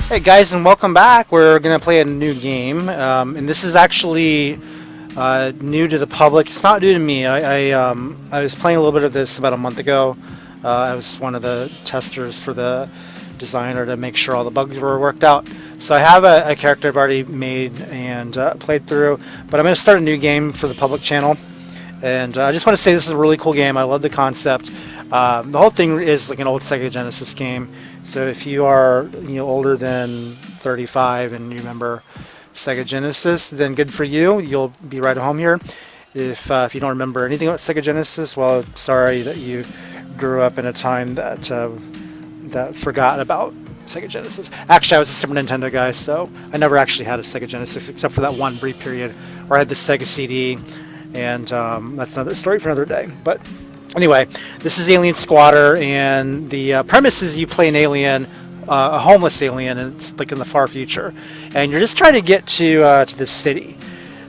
Hey guys, and welcome back. We're gonna play a new game, and this is actually new to the public. It's not new to me. I was playing a little bit of this about a month ago. I was one of the testers for the designer to make sure all the bugs were worked out. So I have a character I've already made and played through, but I'm gonna start a new game for the public channel. And I just want to say this is a really cool game. I love the concept. The whole thing is like an old Sega Genesis game. So if you are older than 35 and you remember Sega Genesis, then good for you. You'll be right at home here. If you don't remember anything about Sega Genesis, well, sorry that you grew up in a time that that forgot about Sega Genesis. Actually, I was a Super Nintendo guy, so I never actually had a Sega Genesis except for that one brief period where I had the Sega CD. And that's another story for another day. But anyway, this is Alien Squatter, and the premise is you play an alien, a homeless alien, and it's like in the far future, and you're just trying to get to this city.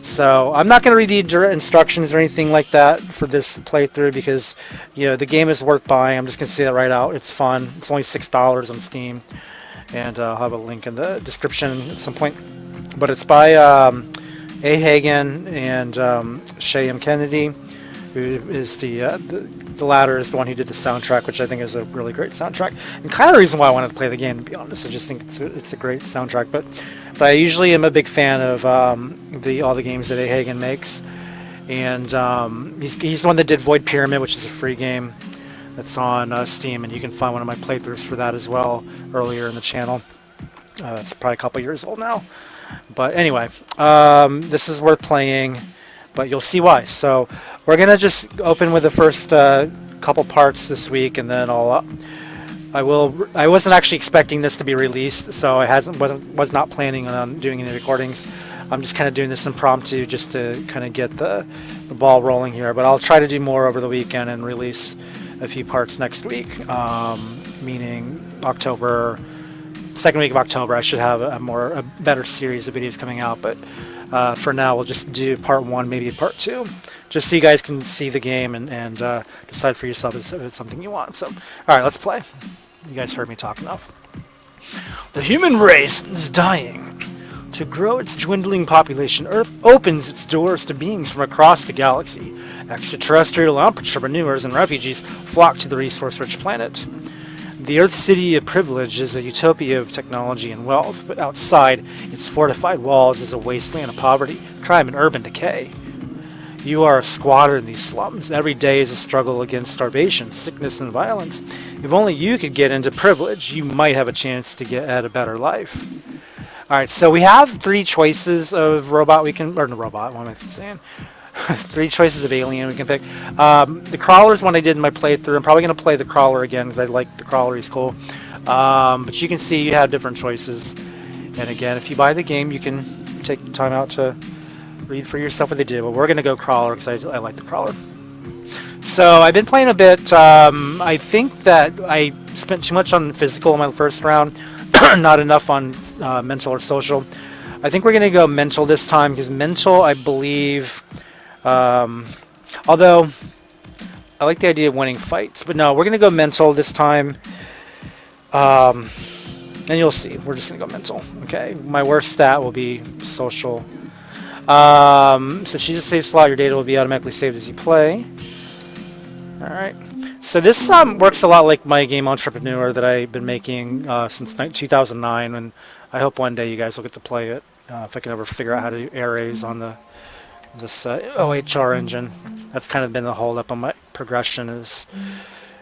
So I'm not going to read the instructions or anything like that for this playthrough because the game is worth buying. I'm just going to say that right out. It's fun. It's only $6 on Steam, and I'll have a link in the description at some point. But it's by A. Hagen and Shay M. Kennedy, who is the latter is the one who did the soundtrack, which I think is a really great soundtrack, and kind of the reason why I wanted to play the game. To be honest, I just think it's a great soundtrack. But I usually am a big fan of all the games that A. Hagen makes, and he's the one that did Void Pyramid, which is a free game that's on Steam, and you can find one of my playthroughs for that as well earlier in the channel. It's probably a couple years old now. But anyway, this is worth playing, but you'll see why. So we're gonna just open with the first couple parts this week, and then I wasn't actually expecting this to be released, so I was not planning on doing any recordings. I'm just kind of doing this impromptu just to kind of get the ball rolling here. But I'll try to do more over the weekend and release a few parts next week, meaning October. Second week of October, I should have a better series of videos coming out. But for now, we'll just do part one, maybe part two, just so you guys can see the game and decide for yourself if it's something you want. So, all right, let's play. You guys heard me talk enough. The human race is dying. To grow its dwindling population, Earth opens its doors to beings from across the galaxy. Extraterrestrial entrepreneurs and refugees flock to the resource-rich planet. The Earth City of Privilege is a utopia of technology and wealth, but outside its fortified walls is a wasteland of poverty, crime, and urban decay. You are a squatter in these slums. Every day is a struggle against starvation, sickness, and violence. If only you could get into privilege, you might have a chance to get at a better life. Alright, so we have three choices of robot we can... Or no, robot, what am I saying? Three choices of alien we can pick. The crawler is one I did in my playthrough. I'm probably going to play the crawler again because I like the crawler. He's cool. But you can see you have different choices. And again, if you buy the game, you can take the time out to read for yourself what they do. But we're going to go crawler because I like the crawler. So I've been playing a bit. I think that I spent too much on physical in my first round. Not enough on mental or social. I think we're going to go mental this time because mental, I believe... although I like the idea of winning fights, but no, we're gonna go mental this time. And you'll see. We're just gonna go mental. Okay. My worst stat will be social. So she's a save slot. Your data will be automatically saved as you play. All right. So this works a lot like my game Entrepreneur that I've been making since 2009, and I hope one day you guys will get to play it. If I can ever figure out how to do arrays on this OHR engine. That's kind of been the hold up on my progression, is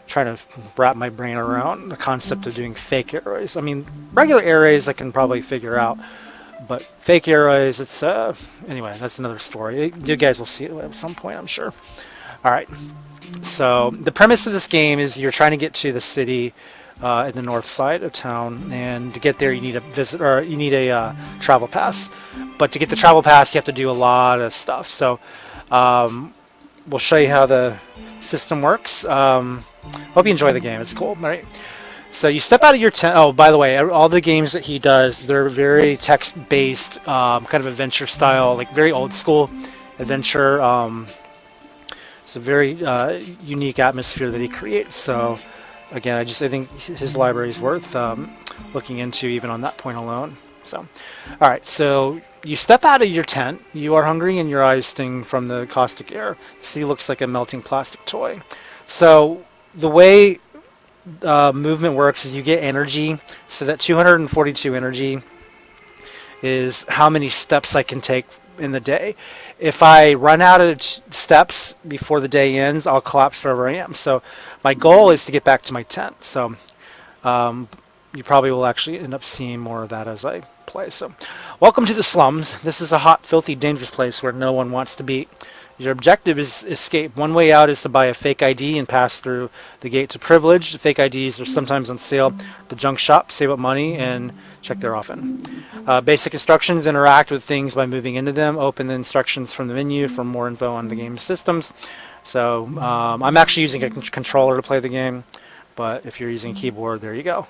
trying to wrap my brain around the concept of doing fake arrays. I mean, regular arrays I can probably figure out, but fake arrays, it's anyway, that's another story. You guys will see it at some point, I'm sure. Alright, so the premise of this game is you're trying to get to the city in the north side of town, and to get there you need a travel pass. But to get the travel pass you have to do a lot of stuff. So we'll show you how the system works. Hope you enjoy the game. It's cool. All right. So you step out of your tent. Oh, by the way, all the games that he does, they're very text-based, kind of adventure style, like very old school adventure. It's a very unique atmosphere that he creates. So again, I think his library is worth looking into even on that point alone. So, all right, so you step out of your tent. You are hungry and your eyes sting from the caustic air. The sea looks like a melting plastic toy. So the way movement works is you get energy. So that 242 energy is how many steps I can take in the day. If I run out of steps before the day ends, I'll collapse wherever I am. So my goal is to get back to my tent. So you probably will actually end up seeing more of that as I play. So welcome to the slums. This is a hot, filthy, dangerous place where no one wants to be. Your objective is escape. One way out is to buy a fake ID and pass through the gate to privilege. Fake IDs are sometimes on sale at the junk shop. Save up money and check there often. Basic instructions: interact with things by moving into them. Open the instructions from the menu for more info on the game's systems. So I'm actually using a controller to play the game, but if you're using a keyboard, there you go.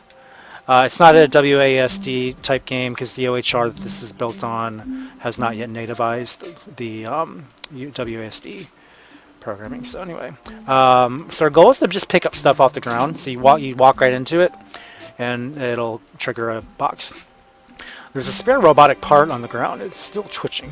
It's not a WASD type game because the OHR that this is built on has not yet nativized the WASD programming. So anyway, so our goal is to just pick up stuff off the ground. So you walk right into it, and it'll trigger a box. There's a spare robotic part on the ground. It's still twitching.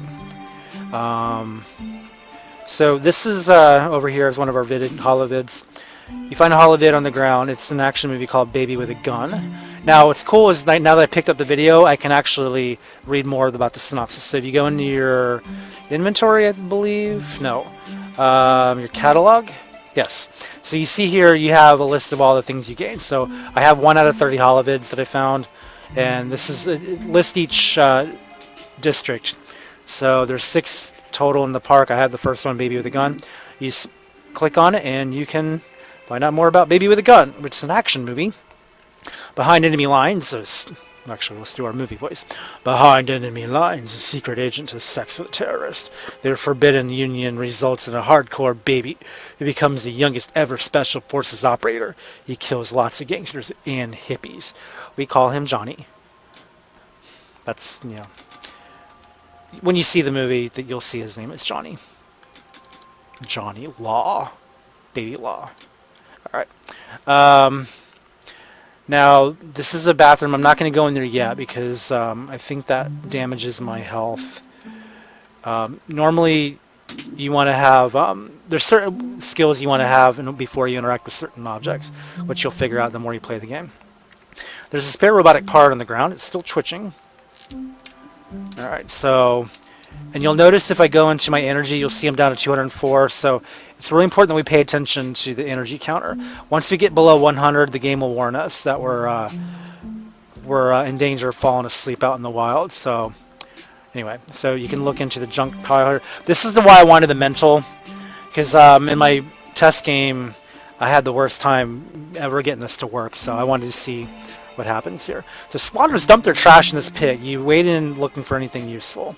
So this is over here is one of our holovids. You find a holovid on the ground. It's an action movie called Baby with a Gun. Now, what's cool is now that I picked up the video, I can actually read more about the synopsis. So if you go into your inventory, I believe, no, your catalog, yes. So you see here, you have a list of all the things you gain. So I have 1 out of 30 holovids that I found, and this is it lists each district. So there's 6 total in the park. I had the first one, Baby with a Gun. You click on it, and you can find out more about Baby with a Gun, which is an action movie. Behind enemy lines, actually, let's do our movie voice. Behind enemy lines, a secret agent has sex with a terrorist. Their forbidden union results in a hardcore baby who becomes the youngest ever special forces operator. He kills lots of gangsters and hippies. We call him Johnny. That's, when you see the movie, that you'll see his name is Johnny. Johnny Law. Baby Law. All right. Now, this is a bathroom. I'm not going to go in there yet because I think that damages my health. Normally, you want to have... there's certain skills you want to have before you interact with certain objects, which you'll figure out the more you play the game. There's a spare robotic part on the ground. It's still twitching. Alright, so... And you'll notice if I go into my energy, you'll see I'm down to 204. So it's really important that we pay attention to the energy counter. Once we get below 100, the game will warn us that we're in danger of falling asleep out in the wild. So anyway, so you can look into the junk pile. This is why I wanted the mental, because in my test game, I had the worst time ever getting this to work. So I wanted to see what happens here. So squatters dump their trash in this pit. You wade in looking for anything useful.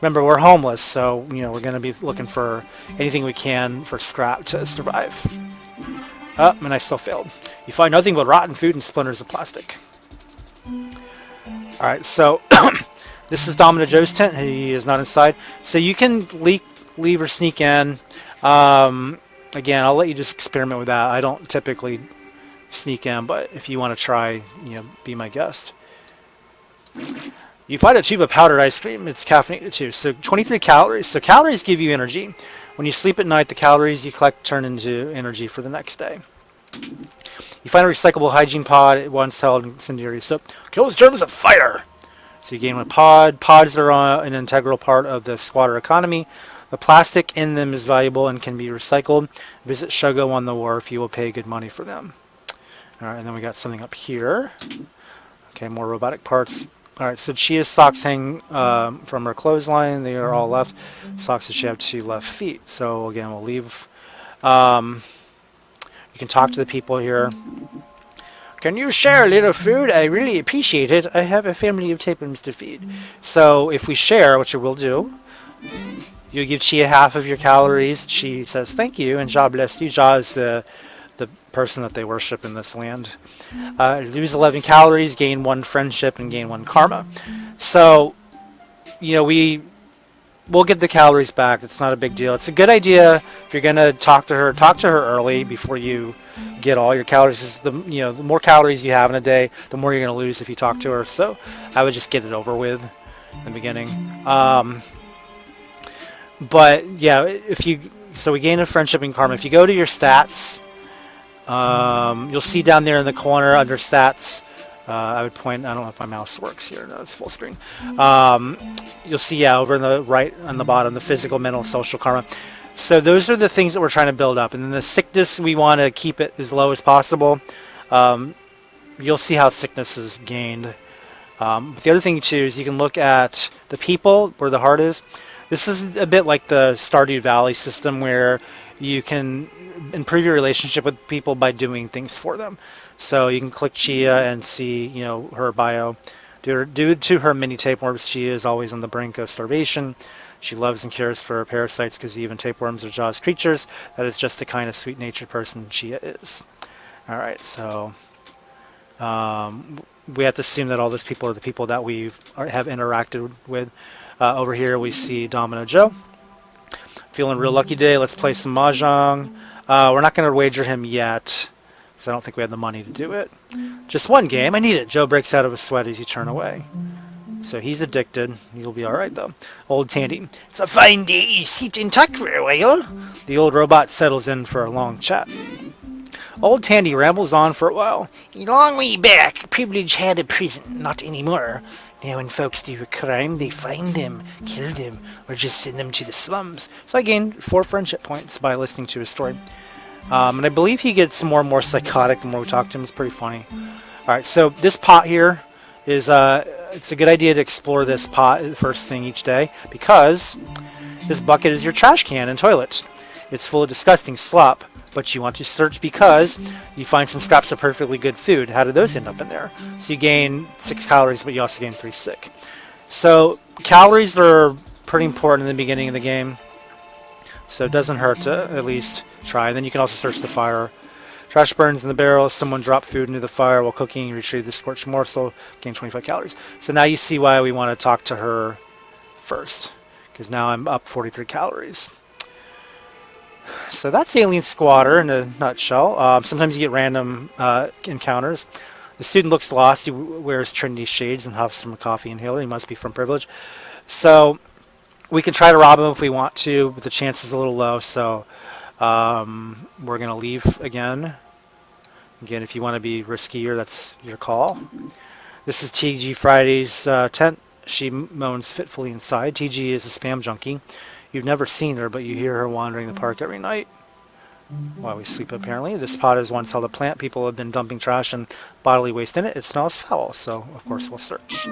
Remember, we're homeless, so we're going to be looking for anything we can for scrap to survive. And I still failed. You find nothing but rotten food and splinters of plastic. Alright, so this is Domino Joe's tent. He is not inside. So you can leave or sneak in. Again, I'll let you just experiment with that. I don't typically sneak in, but if you want to try, be my guest. You find a tube of powdered ice cream. It's caffeinated too. So 23 calories. So calories give you energy. When you sleep at night, the calories you collect turn into energy for the next day. You find a recyclable hygiene pod. It once held incendiary soap. Kills germs with fire. So you gain 1 pod. Pods are an integral part of the squatter economy. The plastic in them is valuable and can be recycled. Visit Shogo on the wharf. You will pay good money for them. All right, and then we got something up here. Okay, more robotic parts. Alright, so Chia's socks hang from her clothesline. They are all left. Socks that she have 2 left feet. So again, we'll leave. You can talk to the people here. Can you share a little food? I really appreciate it. I have a family of tapeworms to feed. So if we share, which we will do, you give Chia half of your calories. She says thank you, and Ja bless you. Ja is the person that they worship in this land. Lose 11 calories, gain 1 friendship, and gain 1 karma. So, we'll get the calories back. It's not a big deal. It's a good idea if you're going to talk to her early before you get all your calories. Is the the more calories you have in a day, the more you're going to lose if you talk to her. So I would just get it over with in the beginning. But yeah, we gain a friendship in karma. If you go to your stats, you'll see down there in the corner under stats. I would point. I don't know if my mouse works here. No, it's full screen. You'll see, yeah, over in the right on the bottom, the physical, mental, social karma. So those are the things that we're trying to build up. And then the sickness, we want to keep it as low as possible. You'll see how sickness is gained. But the other thing too is you can look at the people where the heart is. This is a bit like the Stardew Valley system where you can improve your relationship with people by doing things for them. So you can click Chia and see, her bio. Due to her many tapeworms, Chia is always on the brink of starvation. She loves and cares for her parasites because even tapeworms are Jaws creatures. That is just the kind of sweet-natured person Chia is. All right, so we have to assume that all those people are the people that we have interacted with. Over here we see Domino Joe. Feeling real lucky today. Let's play some Mahjong. We're not going to wager him yet because I don't think we have the money to do it. Just one game. I need it. Joe breaks out of a sweat as you turn away. So he's addicted. You'll be alright though. Old Tandy. It's a fine day. Sit and talk for a while. The old robot settles in for a long chat. Old Tandy rambles on for a while. A long way back, Privilege had a prison. Not anymore. Now when folks do a crime, they find them, kill them, or just send them to the slums. So I gained 4 friendship points by listening to his story. And I believe he gets more and more psychotic the more we talk to him. It's pretty funny. Alright, so this pot here is, it's a good idea to explore this pot first thing each day because this bucket is your trash can and toilet. It's full of disgusting slop, but you want to search because you find some scraps of perfectly good food. How do those end up in there? So you gain 6 calories, but you also gain 3 sick. So calories are pretty important in the beginning of the game. So it doesn't hurt to at least try. And then you can also search the fire. Trash burns in the barrel. Someone dropped food into the fire while cooking. You retrieve the scorched morsel. Gain 25 calories. So now you see why we want to talk to her first. Because now I'm up 43 calories. So that's Alien Squatter in a nutshell. Sometimes you get random encounters. The student looks lost. He wears Trinity shades and huffs from a coffee inhaler. He must be from Privilege. So we can try to rob him if we want to, but the chance is a little low. So we're going to leave again. Again, if you want to be riskier, that's your call. This is TG Friday's tent. She moans fitfully inside. TG is a spam junkie. You've never seen her, but you hear her wandering the park every night while we sleep, apparently. This pot is once held a plant. People have been dumping trash and bodily waste in it. It smells foul, so of course we'll search.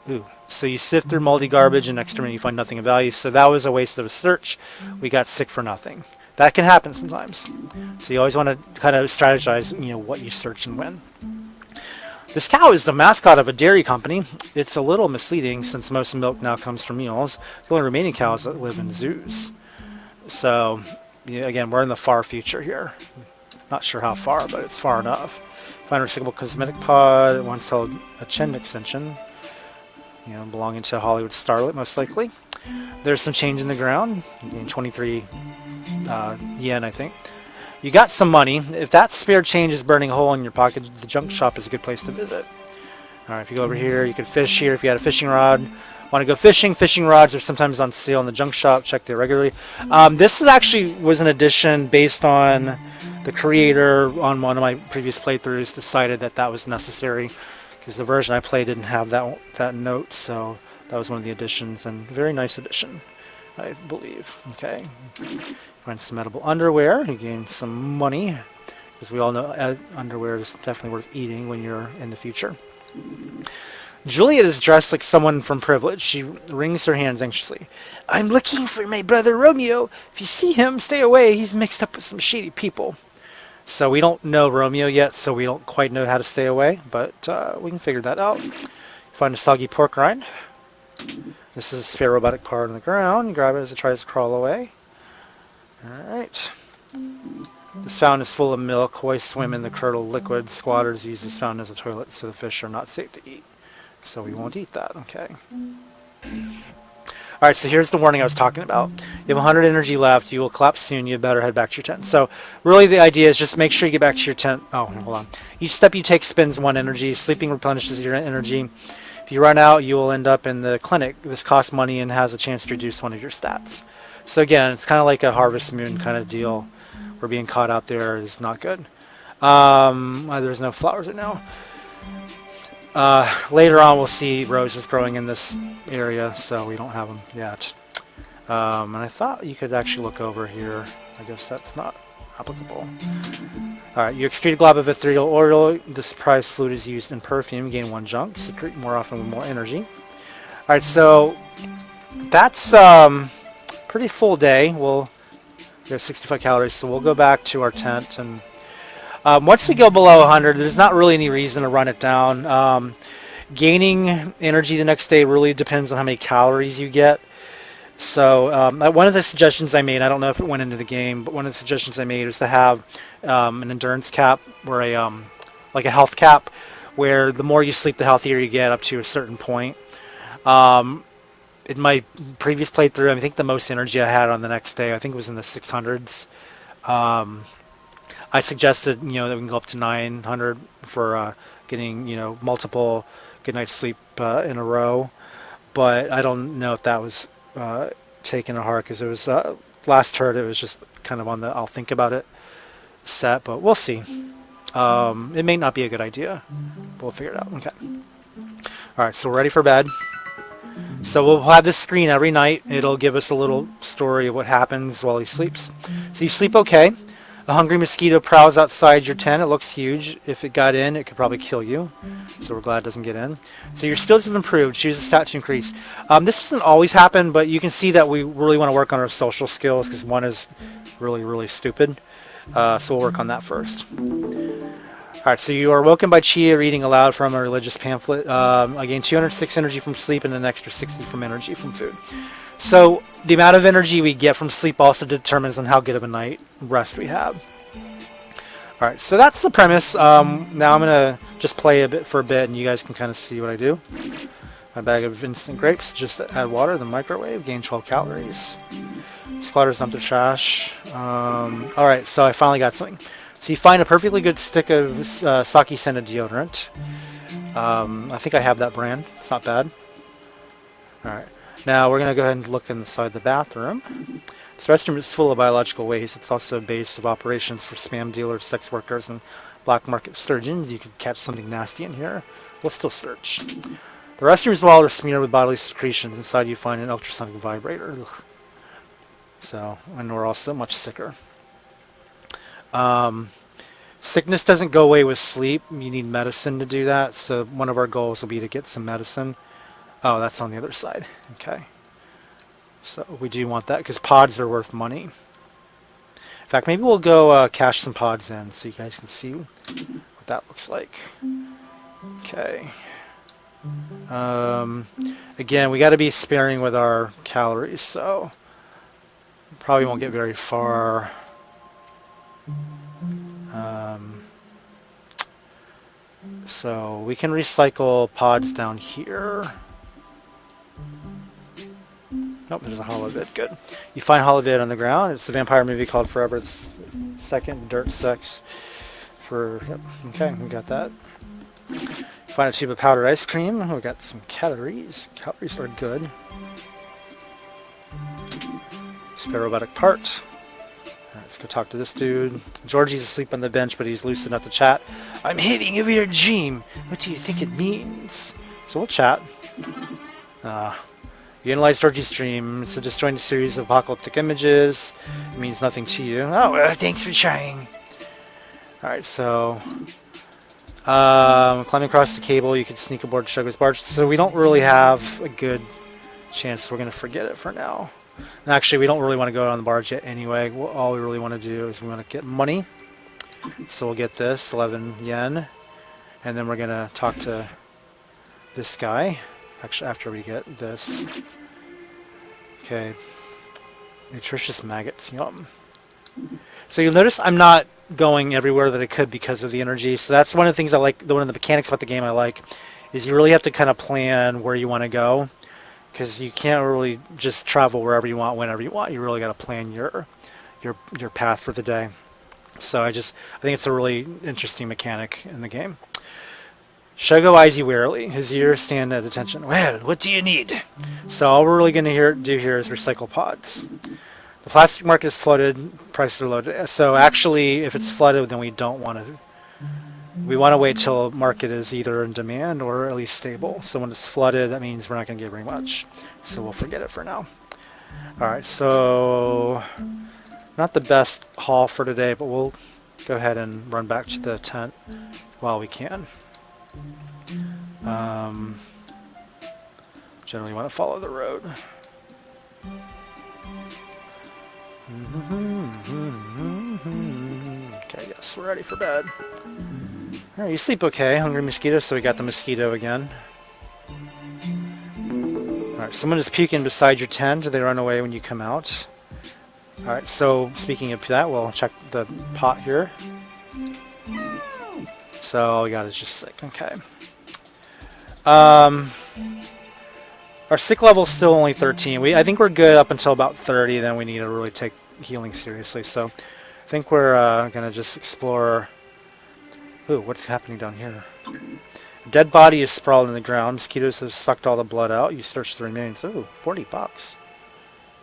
Ooh. So you sift through moldy garbage and excrement, you find nothing of value. So that was a waste of a search. We got sick for nothing. That can happen sometimes. So you always want to kind of strategize, what you search and when. This cow is the mascot of a dairy company. It's a little misleading since most milk now comes from mules. The only remaining cows that live in zoos. So, again, we're in the far future here. Not sure how far, but it's far enough. Find a recyclable cosmetic pod. It once held a chin extension. Belonging to a Hollywood starlet, most likely. There's some change in the ground. 23 yen, I think. You got some money. If that spare change is burning a hole in your pocket, the junk shop is a good place to visit. Alright, if you go over here, you can fish here if you had a fishing rod. Want to go fishing? Fishing rods are sometimes on sale in the junk shop. Check there regularly. This was an addition based on the creator on one of my previous playthroughs decided that was necessary because the version I played didn't have that note, so that was one of the additions, and very nice addition, I believe. Okay. Find some edible underwear. You gain some money, because we all know underwear is definitely worth eating when you're in the future. Juliet is dressed like someone from Privilege. She wrings her hands anxiously. I'm looking for my brother Romeo. If you see him, stay away. He's mixed up with some shady people. So we don't know Romeo yet, so we don't quite know how to stay away, but we can figure that out. Find a soggy pork rind. This is a spare robotic part on the ground. You grab it as it tries to crawl away. Alright. This fountain is full of milk. Koi swim in the curdled liquid. Squatters use this fountain as a toilet, so the fish are not safe to eat. So we won't eat that, okay. All right, so here's the warning I was talking about. You have 100 energy left. You will collapse soon. You better head back to your tent. So really the idea is just make sure you get back to your tent. Oh, hold on. Each step you take spends 1 energy. Sleeping replenishes your energy. If you run out, you will end up in the clinic. This costs money and has a chance to reduce one of your stats. So again, it's kind of like a Harvest Moon kind of deal. Where being caught out there is not good. There's no flowers right now. Later on, we'll see roses growing in this area, so we don't have them yet. And I thought you could actually look over here. I guess that's not applicable. Alright, you excrete a glob of ethereal oil. This prized fluid is used in perfume. Gain 1 junk. Secrete more often with more energy. Alright, so that's pretty full day. We have 65 calories, so we'll go back to our tent. And once we go below 100, there's not really any reason to run it down. Gaining energy the next day really depends on how many calories you get. So one of the suggestions I made, I don't know if it went into the game, but one of the suggestions I made was to have an endurance cap or like a health cap, where the more you sleep, the healthier you get up to a certain point. In my previous playthrough, I think the most energy I had on the next day, I think it was in the 600s. I suggested, that we can go up to 900 for getting, multiple good night's sleep in a row. But I don't know if that was taken to heart, because it was last turn. It was just kind of on the I'll think about it set, but we'll see. It may not be a good idea. We'll figure it out. Okay. All right, so we're ready for bed. So we'll have this screen every night. It'll give us a little story of what happens while he sleeps. So you sleep okay. A hungry mosquito prowls outside your tent. It looks huge. If it got in, it could probably kill you. So we're glad it doesn't get in. So your skills have improved. Choose a stat to increase. This doesn't always happen, but you can see that we really want to work on our social skills, because one is really, really stupid. So we'll work on that first. Alright, so you are woken by Chia reading aloud from a religious pamphlet. I gain 206 energy from sleep and an extra 60 from energy from food. So the amount of energy we get from sleep also determines on how good of a night rest we have. Alright, so that's the premise. Now I'm going to just play for a bit, and you guys can kind of see what I do. My bag of instant grapes, just add water in the microwave, gain 12 calories. Squatters dump the trash. Alright, so I finally got something. So you find a perfectly good stick of sake scented deodorant. I think I have that brand. It's not bad. Alright. Now we're going to go ahead and look inside the bathroom. This restroom is full of biological waste. It's also a base of operations for spam dealers, sex workers, and black market sturgeons. You could catch something nasty in here. We'll still search. The restrooms walls are smeared with bodily secretions. Inside you find an ultrasonic vibrator. Ugh. So, and we're also much sicker. Sickness doesn't go away with sleep. You need medicine to do that. So one of our goals will be to get some medicine. Oh, that's on the other side. Okay. So we do want that, because pods are worth money. In fact, maybe we'll go cash some pods in so you guys can see what that looks like. Okay. Again, we got to be sparing with our calories, so probably won't get very far. So we can recycle pods down here. Nope, there's a hollow bit. Good. You find hollow bit on the ground. It's a vampire movie called Forever the Second, Dirt Sex. Yep. Okay, we got that. Find a tube of powdered ice cream. We got some calories. Calories are good. Spare robotic part. Alright, let's go talk to this dude. Georgie's asleep on the bench, but he's loose enough to chat. I'm having a weird dream. What do you think it means? So we'll chat. You analyze Georgie's dream. It's a disjointed series of apocalyptic images. It means nothing to you. Oh, well, thanks for trying. Alright, so climbing across the cable, you can sneak aboard Sugar's barge. So we don't really have a good chance. We're going to forget it for now. And actually, we don't really want to go on the barge yet anyway. All we really want to do is we want to get money. So we'll get this, 11 yen. And then we're going to talk to this guy. Actually, after we get this. Okay. Nutritious maggots. Yum. So you'll notice I'm not going everywhere that I could because of the energy. So that's one of the things I like. One of the mechanics about the game I like is you really have to kind of plan where you want to go. because you can't really just travel wherever you want, whenever you want. You really got to plan your path for the day. So I think it's a really interesting mechanic in the game. Shogo eyes you warily. His ears stand at attention. Well, what do you need? So all we're really going to do here is recycle pods. The plastic market is flooded. Prices are loaded. So actually, if it's flooded, then we don't want to. We want to wait till market is either in demand or at least stable. So when it's flooded, that means we're not going to get very much. So we'll forget it for now. All right. So not the best haul for today, but we'll go ahead and run back to the tent while we can. Generally want to follow the road. Okay, yes, we're ready for bed. Alright, you sleep okay. Hungry mosquito, so we got the mosquito again. Alright, someone is puking beside your tent. They run away when you come out. Alright, so speaking of that, we'll check the pot here. So all we got is just sick. Okay. Our sick level is still only 13. I think we're good up until about 30. Then we need to really take healing seriously. So I think we're gonna just explore. Ooh, what's happening down here? A dead body is sprawled in the ground. Mosquitoes have sucked all the blood out. You search the remains. Ooh, $40.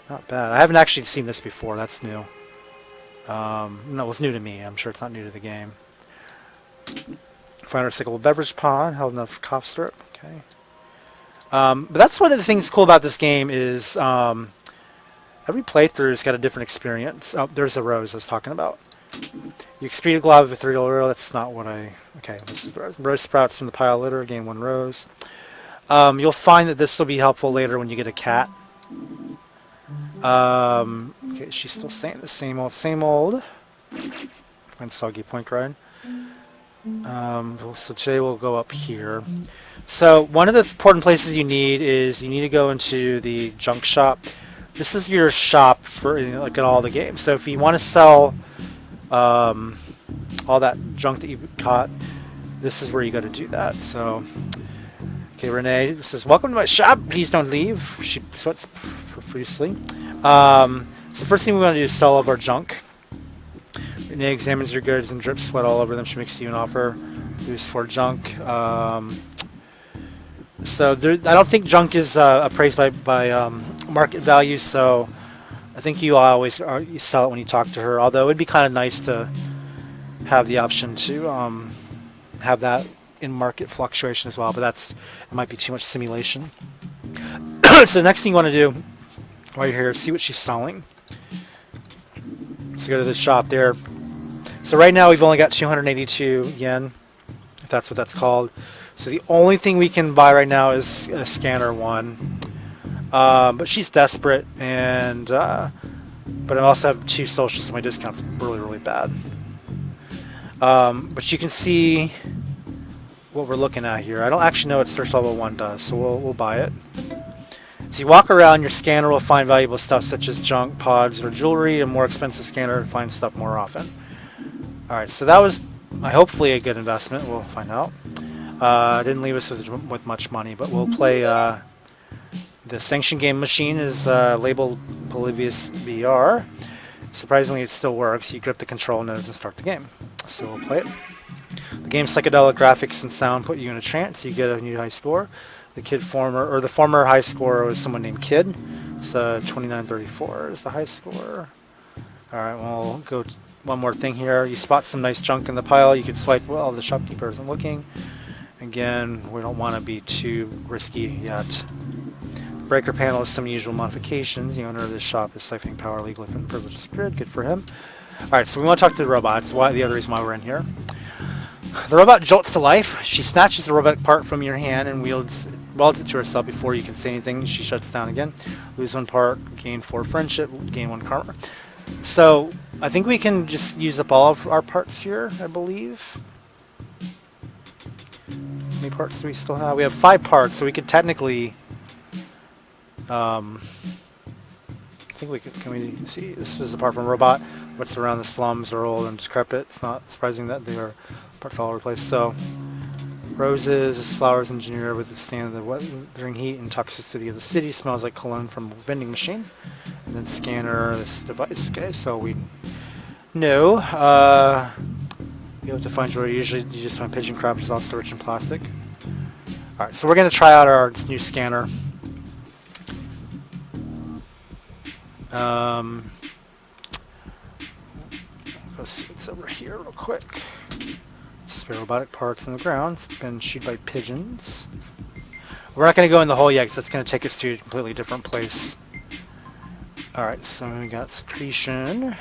Not bad. I haven't actually seen this before. That's new. No, it's new to me. I'm sure it's not new to the game. Find a recyclable beverage pod. Held enough cough syrup. Okay. But that's one of the things cool about this game is every playthrough's got a different experience. Oh, there's a rose I was talking about. You excrete a glob of ethereal oil. That's not what I... Okay, this is the rose. Rose sprouts from the pile of litter. Gain 1 rose. You'll find that this will be helpful later when you get a cat. Okay, she's still saying the same old. And soggy point grind. So today we'll go up here. So one of the important places you need to go into the junk shop. This is your shop for like in all the games. So if you want to sell all that junk that you caught, this is where you go to do that. So okay, Renee says, "Welcome to my shop. Please don't leave." She sweats profusely. So first thing we want to do is sell all of our junk. Renee examines your goods and drips sweat all over them. She makes you an offer. Use for junk. So I don't think junk is appraised by market value. So I think you always you sell it when you talk to her. Although it'd be kind of nice to have the option to have that in market fluctuation as well. But it might be too much simulation. So the next thing you want to do while you're here is see what she's selling. So go to the shop there. So right now we've only got 282 yen, if that's what that's called. So the only thing we can buy right now is a scanner 1. But she's desperate, and but I also have 2 socials, so my discount's really, really bad. But you can see what we're looking at here. I don't actually know what search level 1 does, so we'll buy it. So you walk around, your scanner will find valuable stuff such as junk, pods, or jewelry. A more expensive scanner finds stuff more often. Alright, so that was hopefully a good investment. We'll find out. Didn't leave us with much money, but we'll play the sanction game machine is labeled Polybius VR. Surprisingly, it still works. You grip the control nodes and start the game. So we'll play it. The game's psychedelic graphics and sound put you in a trance. You get a new high score. The former high scorer was someone named Kid. So 2934 is the high score. Alright, we'll go one more thing here. You spot some nice junk in the pile. You can swipe while the shopkeeper isn't looking. Again, we don't want to be too risky yet. Breaker panel has some unusual modifications. The owner of this shop is siphoning power legally from privileged grid. Good for him. Alright, so we want to talk to the robot. That's the other reason why we're in here. The robot jolts to life. She snatches the robotic part from your hand and welds it to herself before you can say anything. She shuts down again. Lose 1 part, gain 4 friendship, gain 1 karma. So I think we can just use up all of our parts here, I believe. How many parts do we still have? We have 5 parts, so we could technically... I think we could... Can we see? This is apart from robot. What's around the slums are old and decrepit. It's not surprising that they are parts all over the place. So Roses, this flower's engineered with the stand of the weathering heat and toxicity of the city. Smells like cologne from a vending machine. And then scanner, this device. Okay, so we know. Be able to find jewelry. Usually you just find pigeon crab, which is also rich in plastic. Alright, so we're going to try out our new scanner. Let's see what's over here real quick. Spare robotic parts on the ground. It's been chewed by pigeons. We're not going to go in the hole yet because that's going to take us to a completely different place. Alright, so we got secretion.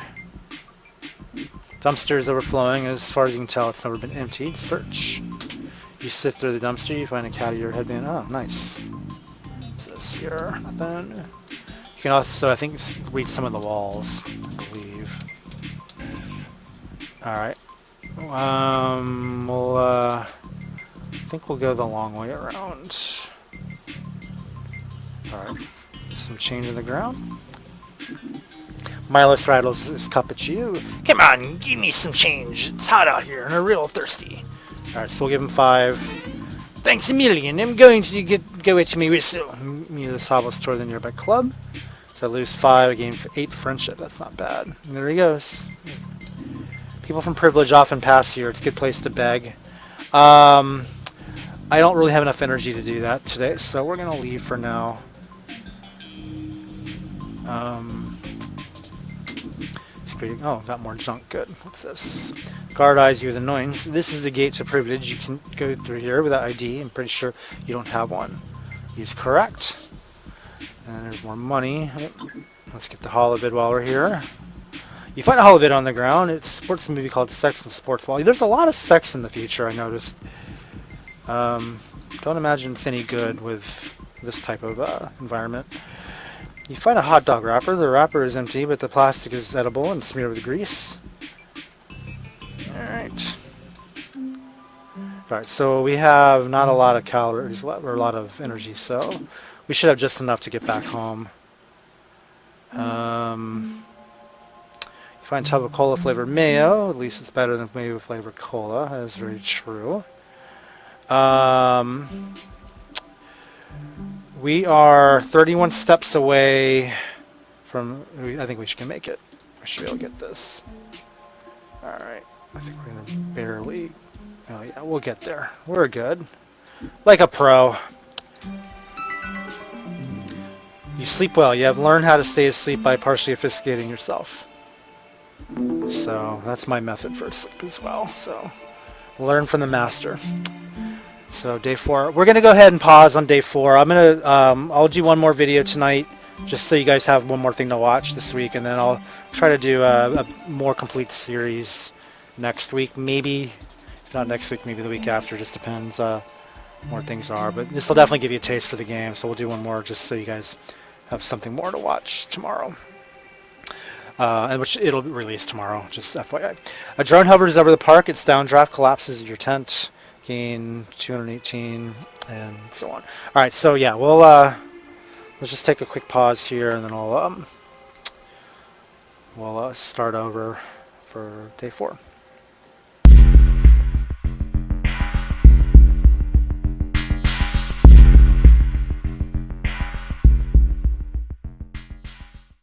Dumpster is overflowing. As far as you can tell, it's never been emptied. Search. You sift through the dumpster, you find a cat ear headband. Oh, nice. What's this here? Nothing. You can also, I think, read some of the walls, I believe. Alright. I think we'll go the long way around. Alright. Some change in the ground. Milos rattles his cup at you. Come on, give me some change. It's hot out here and I'm real thirsty. Alright, so we'll give him 5. Thanks a million. I'm going to go at me whistle. Milos hobbles toward the nearby club. So I lose 5. I gain 8 friendship. That's not bad. And there he goes. People from privilege often pass here. It's a good place to beg. I don't really have enough energy to do that today, so we're going to leave for now. Oh, got more junk. Good. What's this? Guard eyes you with annoyance. This is the gate to privilege. You can go through here without ID. I'm pretty sure you don't have one. He's correct. And there's more money. Let's get the holovid while we're here. You find a holovid on the ground. It supports a movie called Sex and Sports. Well, there's a lot of sex in the future, I noticed. Don't imagine it's any good with this type of environment. You find a hot dog wrapper. The wrapper is empty, but the plastic is edible and smeared with grease. Alright. Alright, so we have not a lot of calories left, or a lot of energy, so we should have just enough to get back home. You find a tub of cola flavored mayo. At least it's better than mayo flavored cola. That is very true. We are 31 steps away from... I think we can make it. I should be able to get this. Alright. I think we're going to barely... Oh yeah, we'll get there. We're good. Like a pro. You sleep well. You have learned how to stay asleep by partially obfuscating yourself. So that's my method for sleep as well. So learn from the master. So day 4. We're gonna go ahead and pause on day 4. I'm gonna I'll do one more video tonight, just so you guys have one more thing to watch this week, and then I'll try to do a more complete series next week. Maybe if not next week, maybe the week after. Just depends more things are. But this will definitely give you a taste for the game. So we'll do one more just so you guys have something more to watch tomorrow. And which it'll be released tomorrow, just FYI. A drone hovers over the park. Its downdraft collapses your tent. Gain 218 and so on. Alright, so yeah, we'll let's just take a quick pause here, and then we'll start over for day 4.